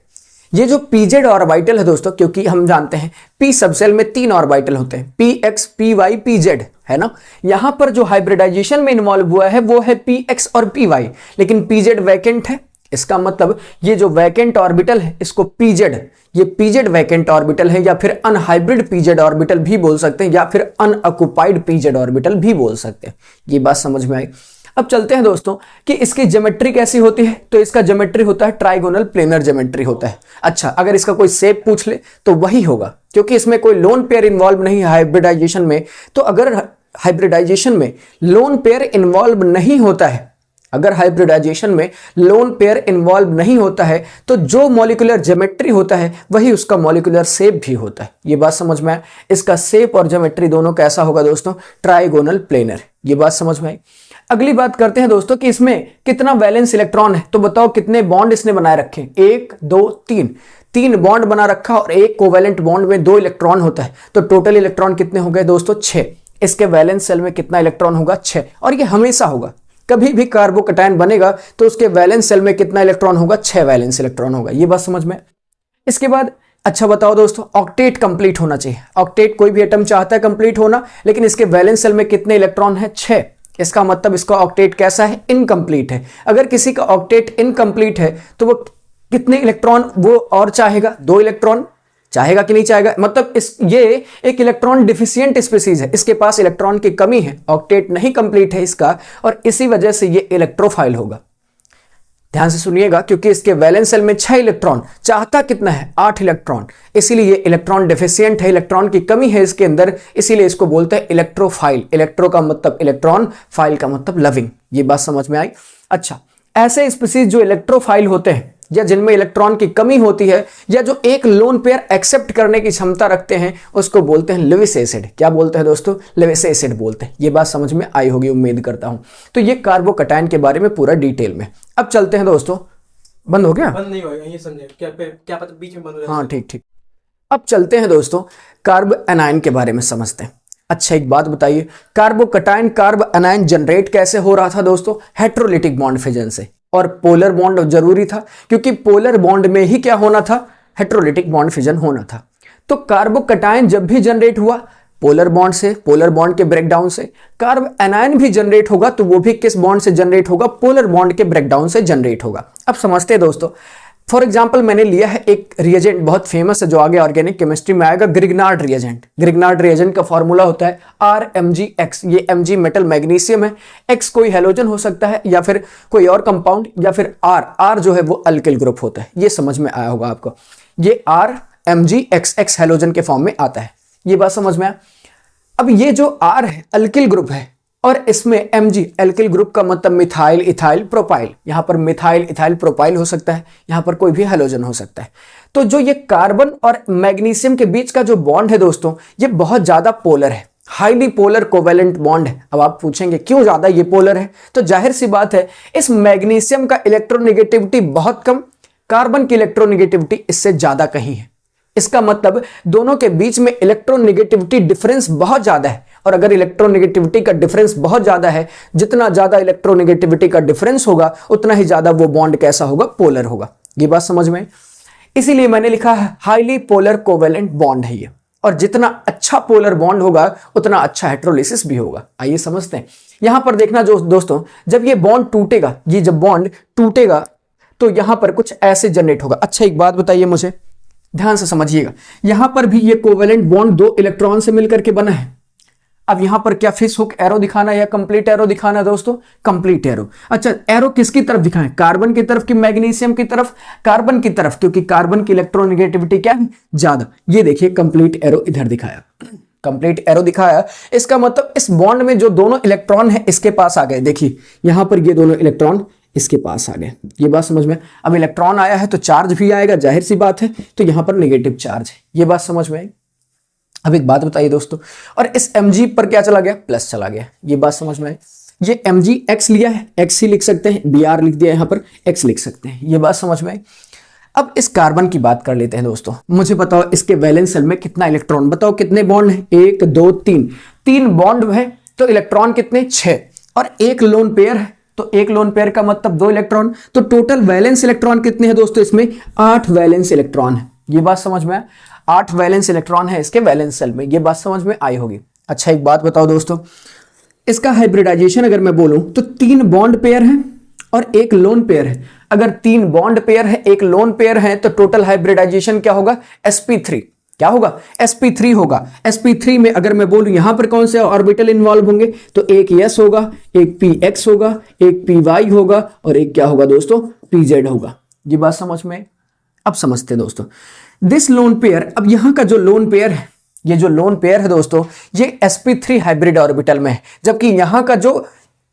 ये जो pz ऑर्बिटल है दोस्तों, क्योंकि हम जानते हैं p सबसेल में तीन ऑर्बिटल होते हैं, px py pz है ना। यहां पर जो हाइब्रिडाइजेशन में इन्वॉल्व हुआ है वो है px और py, लेकिन pz वैकेंट है। इसका मतलब ये जो वैकेंट ऑर्बिटल है इसको pz, ये pz वैकेंट ऑर्बिटल है, या फिर अनहाइब्रिड pz ऑर्बिटल भी बोल सकते हैं, या फिर अनऑक्युपाइड pz ऑर्बिटल भी बोल सकते हैं। ये बात समझ में आई। अब चलते हैं दोस्तों कि इसकी ज्योमेट्री कैसी होती है, तो इसका ज्योमेट्री होता है ट्राइगोनल प्लेनर ज्योमेट्री होता है। अच्छा, अगर इसका कोई शेप पूछ ले तो वही होगा, क्योंकि इसमें कोई लोन पेयर इन्वॉल्व नहीं है हाइब्रिडाइजेशन में। तो अगर हाइब्रिडाइजेशन में लोन पेयर इन्वॉल्व नहीं होता है, अगर हाइब्रिडाइजेशन में लोन पेयर इन्वॉल्व नहीं होता है तो जो मॉलिक्यूलर ज्योमेट्री होता है वही उसका मॉलिक्यूलर शेप भी होता है। ये बात समझ में आए। इसका शेप और ज्योमेट्री दोनों कैसा होगा दोस्तों, ट्राइगोनल प्लेनर। ये बात समझ में आई। अगली बात करते हैं दोस्तों कि इसमें कितना वैलेंस इलेक्ट्रॉन है, तो बताओ कितने बॉन्ड इसने बनाए रखे हैं। 1 2 3, तीन बॉन्ड बना रखा और एक कोवेलेंट बॉन्ड में 2 इलेक्ट्रॉन होता है, तो टोटल इलेक्ट्रॉन कितने हो गए दोस्तों 6। इसके वैलेंस सेल में कितना इलेक्ट्रॉन होगा 6, और ये हमेशा होगा। कभी भी कार्बोकटायन बनेगा तो उसके वैलेंस सेल में कितना इलेक्ट्रॉन होगा 6 वैलेंस इलेक्ट्रॉन होगा। ये बात समझ में। इसके बाद अच्छा बताओ दोस्तों, ऑक्टेट कंप्लीट होना चाहिए। ऑक्टेट कोई भी एटम चाहता है कंप्लीट होना, लेकिन इसके वैलेंस सेल में कितने इलेक्ट्रॉन है 6। इसका मतलब इसका ऑक्टेट कैसा है, इनकम्प्लीट है। अगर किसी का ऑक्टेट इनकम्प्लीट है तो वो कितने इलेक्ट्रॉन वो और चाहेगा, 2 इलेक्ट्रॉन चाहेगा कि नहीं चाहेगा। मतलब ये एक इलेक्ट्रॉन डिफिशिएंट स्पीसीज है, इसके पास इलेक्ट्रॉन की कमी है, ऑक्टेट नहीं कंप्लीट है इसका, और इसी वजह से ये इलेक्ट्रोफाइल होगा। ध्यान से सुनिएगा, क्योंकि इसके वैलेंस सेल में 6 इलेक्ट्रॉन, चाहता कितना है 8 इलेक्ट्रॉन, इसीलिए ये इलेक्ट्रॉन डिफिशिएंट है, इलेक्ट्रॉन की कमी है इसके अंदर, इसीलिए इसको बोलते हैं इलेक्ट्रोफाइल। इलेक्ट्रो का मतलब इलेक्ट्रॉन, फाइल का मतलब लविंग। ये बात समझ में आई। अच्छा, ऐसे स्पीसीज जो इलेक्ट्रोफाइल होते हैं या जिनमें इलेक्ट्रॉन की कमी होती है, या जो एक लोन पेयर एक्सेप्ट करने की क्षमता रखते हैं, उसको बोलते हैं लेविस एसिड। क्या बोलते हैं दोस्तों, लेविस एसिड बोलते हैं। ये बात समझ में आई होगी उम्मीद करता हूं। तो ये कार्बोकटायन के बारे में पूरा डिटेल में। अब चलते हैं दोस्तों, बंद हो गया, बंद नहीं होगा ये समझे, क्या पता बीच में बंद हो जाए। हाँ ठीक। अब चलते हैं दोस्तों कार्ब एनायन के बारे में समझते हैं। अच्छा, एक बात बताइए, कार्बोकटायन कार्ब एनायन जनरेट कैसे हो रहा था दोस्तों, हेट्रोलिटिक बॉन्ड फिजन से। और पोलर बॉन्ड जरूरी था, क्योंकि पोलर बॉन्ड में ही क्या होना था, हेट्रोलिटिक बॉन्ड फिजन होना था। तो कार्बोकटायन जब भी जनरेट हुआ पोलर बॉन्ड से, पोलर बॉन्ड के ब्रेकडाउन से, कार्ब एनायन भी जनरेट होगा तो वो भी किस बॉन्ड से जनरेट होगा, पोलर बॉन्ड के ब्रेकडाउन से जनरेट होगा। अब समझते हैं दोस्तों। फॉर एग्जाम्पल मैंने लिया है एक रिएजेंट बहुत फेमस है जो आगे ऑर्गेनिक केमिस्ट्री में आएगा, ग्रिग्नार्ड रिएजेंट। ग्रिग्नार्ड रिएजेंट का फॉर्मूला होता है RMgX। ये Mg मेटल मैग्नीशियम है, X कोई हेलोजन हो सकता है या फिर कोई और कंपाउंड, या फिर R जो है वो अल्किल ग्रुप होता है। ये समझ में आया होगा आपको, ये RMgX X हेलोजन के फॉर्म में आता है। ये बात समझ में आया। अब ये जो R है अल्किल ग्रुप है, और इसमें Mg एल्किल ग्रुप का मतलब मिथाइल इथाइल प्रोपाइल। यहां पर मिथाइल इथाइल प्रोपाइल हो सकता है, यहां पर कोई भी हेलोजन हो सकता है। तो जो ये कार्बन और मैग्नीशियम के बीच का जो बॉन्ड है दोस्तों, ये बहुत ज्यादा पोलर है, हाईली पोलर कोवेलेंट बॉन्ड है। अब आप पूछेंगे क्यों ज्यादा ये पोलर है, तो जाहिर सी बात है इस मैग्नीशियम का इलेक्ट्रोनेगेटिविटी बहुत कम, कार्बन की इलेक्ट्रोनेगेटिविटी इससे ज्यादा कहीं है। इसका मतलब दोनों के बीच में इलेक्ट्रोनेगेटिविटी डिफरेंस बहुत ज्यादा है। और अगर इलेक्ट्रोनेगेटिविटी का डिफरेंस बहुत ज्यादा है, जितना ज्यादा इलेक्ट्रोनेगेटिविटी का डिफरेंस होगा उतना ही ज्यादा वो बॉन्ड कैसा होगा, पोलर होगा। ये बात समझ में। इसीलिए मैंने लिखा है हाईली पोलर कोवेलेंट बॉन्ड है ये, और जितना अच्छा पोलर बॉन्ड होगा उतना अच्छा हेट्रोलिसिस भी होगा। आइए समझते हैं। यहां पर देखना जो दोस्तों, जब ये बॉन्ड टूटेगा, ये जब बॉन्ड टूटेगा तो यहां पर कुछ ऐसे जनरेट होगा। अच्छा, एक बात बताइए मुझे, ध्यान से समझिएगा। यहां पर भी ये कोवेलेंट बॉन्ड 2 इलेक्ट्रॉन से मिलकर के बना है। अब यहां पर क्या फिश हुक एरो दिखाना या कंप्लीट एरो दिखाना है दोस्तों? Complete arrow. अच्छा, एरो किसकी तरफ दिखाएं? कार्बन की तरफ कि मैग्नीशियम की तरफ? कार्बन की तरफ, क्योंकि कार्बन की इलेक्ट्रोनेगेटिविटी क्या है? ज्यादा। ये देखिए कंप्लीट एरो इधर दिखाया, कंप्लीट एरो दिखाया। इसका मतलब इस बॉन्ड में जो दोनों इलेक्ट्रॉन है इसके पास आ गए। देखिए यहां पर ये दोनों इलेक्ट्रॉन इसके पास आ गए। ये बात समझ में? अब इलेक्ट्रॉन आया है तो चार्ज भी आएगा, जाहिर सी बात है, तो यहां पर नेगेटिव चार्ज है। ये बात समझ में आई? अब एक बात बताइए दोस्तों, और इस Mg पर क्या चला गया? प्लस चला गया। ये बात समझ में आई? ये Mg x लिया है, x ही लिख सकते हैं, Br लिख दिया यहां पर, x लिख सकते हैं। ये बात समझ में आई? अब इस कार्बन की बात कर लेते हैं दोस्तों। मुझे बताओ इसके वैलेंस शेल में कितना इलेक्ट्रॉन? बताओ कितने बॉन्ड है? 1 2 3, 3 बॉन्ड है तो इलेक्ट्रॉन कितने? 6। और एक लोन पेयर है तो एक लोन पेयर का मतलब 2 इलेक्ट्रॉन। तो टोटल वैलेंस इलेक्ट्रॉन कितने हैं दोस्तों? इसमें 8 वैलेंस इलेक्ट्रॉन है। ये बात समझ में? 8 वैलेंस इलेक्ट्रॉन है इसके वैलेंस शेल में। ये बात समझ में आई होगी। अच्छा एक बात बताओ दोस्तों, इसका हाइब्रिडाइजेशन अगर मैं बोलूं तो 3 बॉन्ड पेयर है और एक लोन पेयर है। अगर 3 बॉन्ड पेयर है, एक लोन पेयर है, तो टोटल हाइब्रिडाइजेशन क्या होगा? sp3। क्या होगा? sp3 होगा। sp3 में अगर मैं बोलूं यहां पर कौन से ऑर्बिटल इन्वॉल्व होंगे, तो एक s होगा, एक px होगा, एक py होगा और एक क्या होगा दोस्तों? pz होगा। ये बात समझ में? अब समझते हैं दोस्तों दिस लोन पेयर। अब यहां का जो लोन पेयर है, ये जो लोन पेयर है दोस्तों, ये sp3 हाइब्रिड ऑर्बिटल में है, जबकि यहां का जो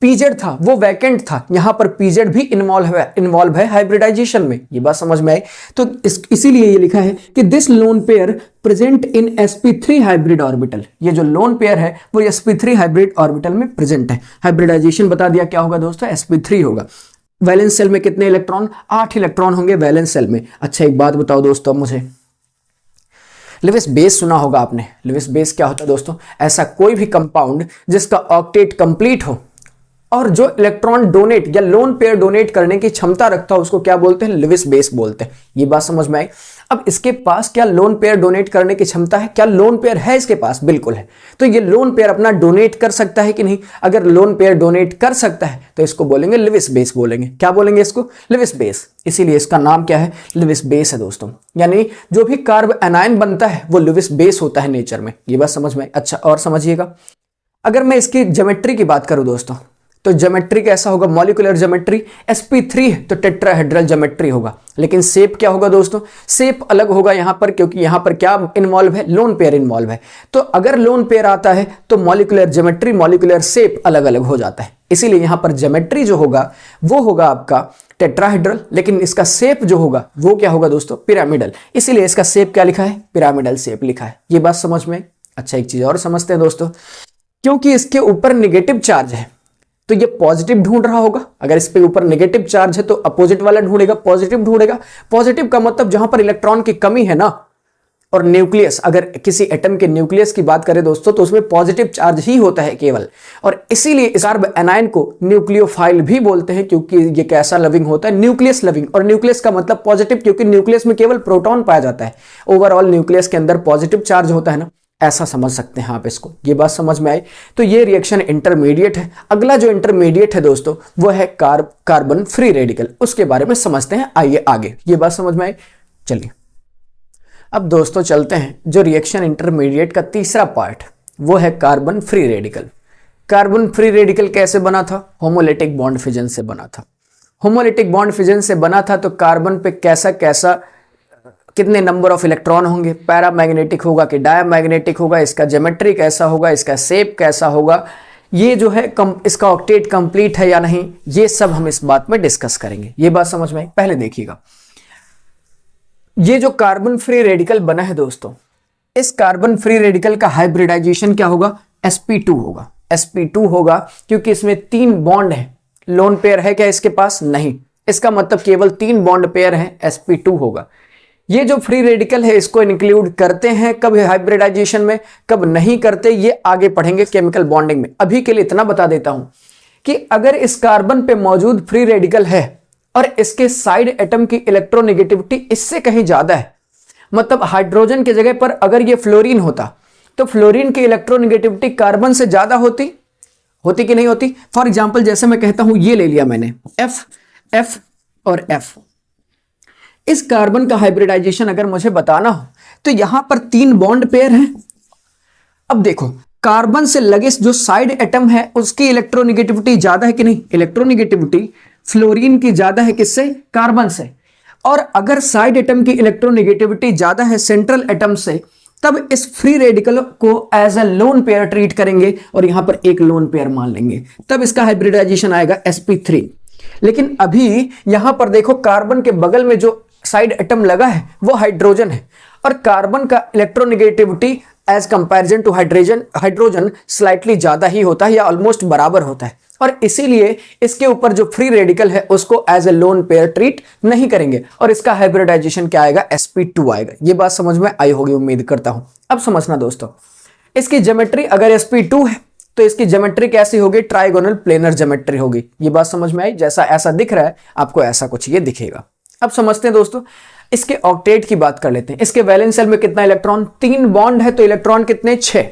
pz था वो वैकेंट था। यहां पर pz भी इन्वॉल्व है हाइब्रिडाइजेशन में। ये बात समझ में आई? तो इसीलिए ये लिखा है कि this lone pair present in sp3 hybrid orbital. ये जो लोन पेयर है वो sp3 हाइब्रिड ऑर्बिटल में प्रेजेंट है। हाइब्रिडाइजेशन बता दिया क्या होगा दोस्तों? sp3 होगा। वैलेंस शेल में कितने इलेक्ट्रॉन? 8 इलेक्ट्रॉन होंगे वैलेंस शेल में। अच्छा एक बात बताओ दोस्तों, मुझे लिविस बेस सुना होगा आपने। लिविस बेस क्या होता है दोस्तों? ऐसा कोई भी कंपाउंड जिसका ऑक्टेट कंप्लीट हो और जो इलेक्ट्रॉन डोनेट या लोन पेयर डोनेट करने की क्षमता रखता है उसको क्या बोलते हैं? लिविस बेस बोलते हैं। ये बात समझ में आई? अब इसके पास क्या लोन पेयर डोनेट करने की क्षमता है? क्या लोन पेयर है इसके पास? बिल्कुल है। तो ये लोन पेयर अपना डोनेट कर सकता है कि नहीं? अगर लोन पेयर डोनेट कर सकता है तो इसको बोलेंगे लिविस बेस बोलेंगे। क्या बोलेंगे इसको? Lewis base. इसीलिए इसका नाम क्या है? लिविस बेस है दोस्तों। यानी जो भी कार्ब एनायन बनता है वो लिविस बेस होता है नेचर में। ये बात समझ में आई? अच्छा और समझिएगा, अगर मैं इसकी ज्योमेट्री की बात करूं दोस्तों, तो ज्योमेट्री कैसा होगा? मॉलिक्यूलर ज्योमेट्री sp3 है तो टेट्राहेड्रल ज्योमेट्री होगा। लेकिन शेप क्या होगा दोस्तों? शेप अलग होगा यहां पर, क्योंकि यहां पर क्या इन्वॉल्व है? लोन पेयर इन्वॉल्व है। तो अगर लोन पेयर आता है तो मॉलिक्यूलर ज्योमेट्री, मॉलिक्यूलर शेप अलग अलग हो जाता है। इसीलिए यहां पर ज्योमेट्री जो होगा वो होगा आपका टेट्राहेड्रल, लेकिन इसका शेप जो होगा वो क्या होगा दोस्तों? पिरामिडल। इसीलिए इसका शेप क्या लिखा है? पिरामिडल शेप लिखा है। ये बात समझ में? अच्छा एक चीज और समझते हैं दोस्तों, क्योंकि इसके ऊपर निगेटिव चार्ज है तो ये पॉजिटिव ढूंढ रहा होगा। अगर इस पे ऊपर नेगेटिव चार्ज है तो अपोजिट वाला ढूंढेगा, पॉजिटिव ढूंढेगा। पॉजिटिव का मतलब जहां पर इलेक्ट्रॉन की कमी है ना, और न्यूक्लियस, अगर किसी एटम के न्यूक्लियस की बात करें दोस्तों तो उसमें पॉजिटिव चार्ज ही होता है केवल। और इसीलिए इस कार्ब एनायन को न्यूक्लियोफाइल भी बोलते हैं, क्योंकि ये कैसा लविंग होता है? Nucleus loving. और न्यूक्लियस का मतलब पॉजिटिव, क्योंकि न्यूक्लियस में केवल प्रोटॉन पाया जाता है। ओवरऑल न्यूक्लियस के अंदर पॉजिटिव चार्ज होता है ना, ऐसा समझ सकते हैं आप इसको। ये बात समझ में आई? तो ये रिएक्शन इंटरमीडिएट है। अगला जो इंटरमीडिएट है दोस्तों वो है कार्बन फ्री रेडिकल। उसके बारे में समझते हैं, आइए आगे। ये बात समझ में आई? चलिए अब दोस्तों चलते हैं जो रिएक्शन इंटरमीडिएट का तीसरा पार्ट, वो है carbon free radical. Carbon free radical कैसे बना था? होमोलिटिक बॉन्ड फिजन से बना था। होमोलिटिक बॉन्ड फिजन से बना था तो कार्बन पे कैसा कैसा, कितने नंबर ऑफ इलेक्ट्रॉन होंगे, पैरामैग्नेटिक होगा कि डायमैग्नेटिक होगा, इसका ज्योमेट्री कैसा होगा, इसका शेप कैसा होगा, ये जो है इसका ऑक्टेट कंप्लीट है या नहीं, ये सब हम इस बात में डिस्कस करेंगे। ये बात समझ में आई? पहले देखिएगा, ये जो कार्बन फ्री रेडिकल बना है दोस्तों, इस कार्बन फ्री रेडिकल का हाइब्रिडाइजेशन क्या होगा? sp2 होगा। sp2 होगा क्योंकि इसमें 3 बॉन्ड है। लोन पेयर है क्या इसके पास? नहीं। इसका मतलब केवल 3 बॉन्ड पेयर है, sp2 होगा। ये जो फ्री रेडिकल है इसको इंक्लूड करते हैं कब हाइब्रिडाइजेशन में, कब नहीं करते, ये आगे पढ़ेंगे केमिकल बॉन्डिंग में। अभी के लिए इतना बता देता हूं कि अगर इस कार्बन पे मौजूद फ्री रेडिकल है और इसके साइड एटम की इलेक्ट्रोनेगेटिविटी इससे कहीं ज्यादा है, मतलब हाइड्रोजन की जगह पर अगर ये फ्लोरीन होता तो फ्लोरीन की इलेक्ट्रोनेगेटिविटी कार्बन से ज्यादा होती कि नहीं होती? फॉर एग्जाम्पल जैसे मैं कहता हूं, ये ले लिया मैंने F और F। इस कार्बन का हाइब्रिडाइजेशन अगर मुझे बताना हो तो यहां पर 3 बॉन्ड पेयर हैं। अब देखो कार्बन से लगे जो साइड एटम है उसकी इलेक्ट्रोनेगेटिविटी ज्यादा है कि नहीं? इलेक्ट्रोनेगेटिविटी फ्लोरीन की ज्यादा है किससे? कार्बन से। और अगर साइड एटम की इलेक्ट्रोनेगेटिविटी ज्यादा है सेंट्रल एटम से, तब इस फ्री रेडिकल को as a lone pair treat करेंगे और यहां पर एक लोन पेयर मान लेंगे, तब इसका हाइब्रिडाइजेशन आएगा sp3। लेकिन अभी यहां पर देखो कार्बन के बगल में जो साइड एटम लगा है वो हाइड्रोजन है, और कार्बन का electronegativity as comparison to hydrogen slightly ज्यादा ही होता है या ऑलमोस्ट बराबर होता है, और इसीलिए इसके ऊपर जो फ्री रेडिकल है उसको as a lone pair treat नहीं करेंगे और इसका हाइब्रिडाइजेशन क्या आएगा? sp2 आएगा। ये बात समझ में आई होगी उम्मीद करता हूं। अब समझना दोस्तों, इसकी ज्योमेट्री अगर sp2 है तो इसकी ज्योमेट्री कैसी होगी? ट्राइगोनल प्लेनर ज्योमेट्री होगी। ये बात समझ में आई? जैसा ऐसा दिख रहा है आपको ऐसा कुछ ये दिखेगा। अब समझते हैं दोस्तों, इसके ऑक्टेट की बात कर लेते हैं। इसके वैलेंस शेल में कितना इलेक्ट्रॉन? 3 बॉन्ड है तो इलेक्ट्रॉन कितने? 6।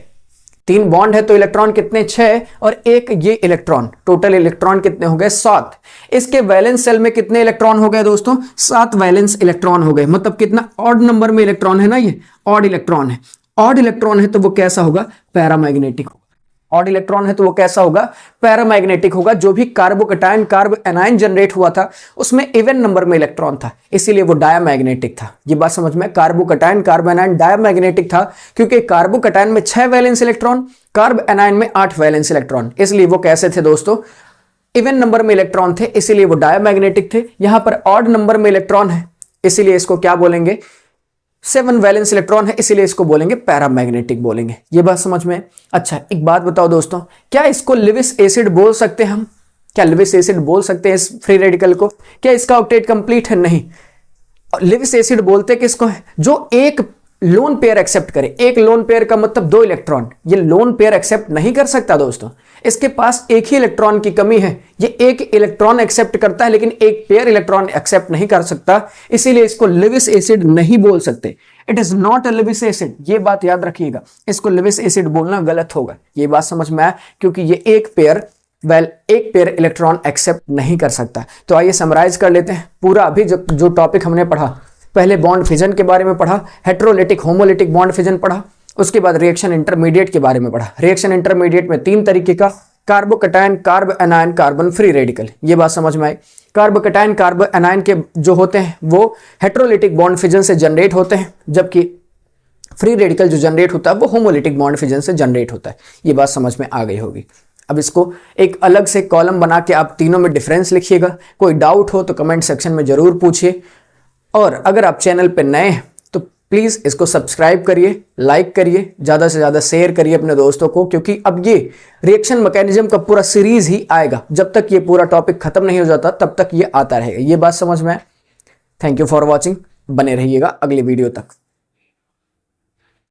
3 बॉन्ड है तो इलेक्ट्रॉन कितने? 6, और एक ये इलेक्ट्रॉन, टोटल इलेक्ट्रॉन कितने हो गए? 7। इसके वैलेंस शेल में कितने इलेक्ट्रॉन हो गए दोस्तों? 7 वैलेंस इलेक्ट्रॉन हो गए। मतलब कितना? ऑड नंबर में इलेक्ट्रॉन है ना, ये ऑड इलेक्ट्रॉन है। ऑड इलेक्ट्रॉन है तो वो कैसा होगा? पैरामैग्नेटिक होगा। ऑड इलेक्ट्रॉन है तो वो कैसा होगा? पैरामैग्नेटिक होगा। जो भी कार्बोकैटायन कार्ब एनायन जनरेट हुआ था उसमें इवन नंबर में इलेक्ट्रॉन था, इसीलिए वो डायमैग्नेटिक था। ये बात समझ में? कार्बोकैटायन कार्ब एनायन डायमैग्नेटिक था क्योंकि कार्बोकैटायन में 6 वैलेंस इलेक्ट्रॉन, कार्ब एनायन में 8 वैलेंस इलेक्ट्रॉन, इसलिए वो कैसे थे दोस्तों? इवन नंबर में इलेक्ट्रॉन थे, इसीलिए वो डायमैग्नेटिक थे। यहां पर ऑड नंबर में इलेक्ट्रॉन है, इसीलिए इसको क्या बोलेंगे? 7 वैलेंस इलेक्ट्रॉन है, इसीलिए इसको बोलेंगे पैरामैग्नेटिक बोलेंगे। ये बात समझ में? अच्छा, एक बात बताओ दोस्तों, क्या इसको लिविस एसिड बोल सकते हैं हम? क्या लिविस एसिड बोल सकते हैं इस फ्री रेडिकल को? क्या इसका ऑक्टेट कंप्लीट है? नहीं। लिविस एसिड बोलते किसको है? जो एक लोन पेयर एक्सेप्ट करे। एक लोन पेयर का मतलब 2 इलेक्ट्रॉन। ये लोन पेयर एक्सेप्ट नहीं कर सकता दोस्तों, इसके पास एक ही इलेक्ट्रॉन की कमी है। ये एक इलेक्ट्रॉन एक्सेप्ट करता है लेकिन एक पेयर इलेक्ट्रॉन एक्सेप्ट नहीं कर सकता, इसीलिए इसको लिविस एसिड नहीं बोल सकते। It is not a Lewis acid, ये बात याद रखिएगा। इसको लिविस एसिड बोलना गलत होगा। ये बात समझ में आया? क्योंकि ये एक पेयर इलेक्ट्रॉन एक्सेप्ट नहीं कर सकता। तो आइए समराइज कर लेते हैं पूरा अभी जो टॉपिक हमने पढ़ा। पहले बॉन्ड फिजन के बारे में पढ़ा, हेट्रोलिटिक होमोलिटिक बॉन्ड फिजन पढ़ा, उसके बाद रिएक्शन इंटरमीडिएट के बारे में पढ़ा। रिएक्शन इंटरमीडिएट में 3 तरीके का, carbocation carb anion carbon free radical. ये बात समझ में आई? कार्बोकैटायन कार्ब एनायन के जो होते हैं वो हेट्रोलिटिक बॉन्ड फिजन से जनरेट होते हैं, जबकि फ्री रेडिकल जो जनरेट होता है वो होमोलिटिक बॉन्ड फिजन से जनरेट होता है। ये बात समझ में आ गई होगी। अब इसको एक अलग से कॉलम बना के आप तीनों में डिफरेंस लिखिएगा। कोई डाउट हो तो कमेंट सेक्शन में जरूर पूछिए, और अगर आप चैनल पर नए हैं तो प्लीज़ इसको सब्सक्राइब करिए, लाइक करिए, ज़्यादा से ज़्यादा शेयर करिए अपने दोस्तों को, क्योंकि अब ये रिएक्शन मैकेनिज्म का पूरा सीरीज ही आएगा। जब तक ये पूरा टॉपिक खत्म नहीं हो जाता तब तक ये आता रहेगा। ये बात समझ में आए? Thank you for watching. बने रहिएगा अगली वीडियो तक।